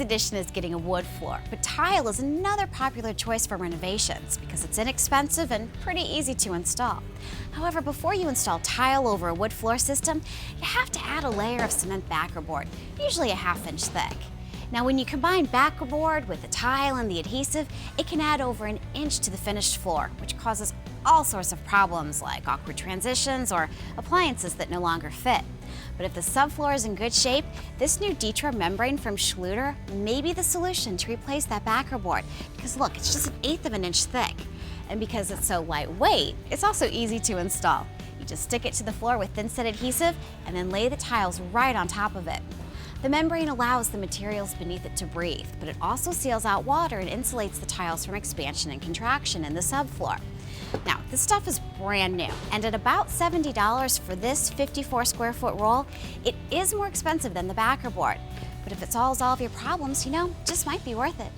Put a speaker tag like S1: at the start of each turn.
S1: addition is getting a wood floor, but tile is another popular choice for renovations because it's inexpensive and pretty easy to install. However, before you install tile over a wood floor system, you have to add a layer of cement backer board, usually a ½ inch thick. Now, when you combine backer board with the tile and the adhesive, it can add over an inch to the finished floor, which causes all sorts of problems like awkward transitions or appliances that no longer fit. But if the subfloor is in good shape, this new Ditra membrane from Schluter may be the solution to replace that backer board. Because look, it's just 1/8 inch thick. And because it's so lightweight, it's also easy to install. You just stick it to the floor with thin set adhesive and then lay the tiles right on top of it. The membrane allows the materials beneath it to breathe, but it also seals out water and insulates the tiles from expansion and contraction in the subfloor. Now, this stuff is brand new, and at about $70 for this 54 square foot roll, it is more expensive than the backer board. But if it solves all of your problems, just might be worth it.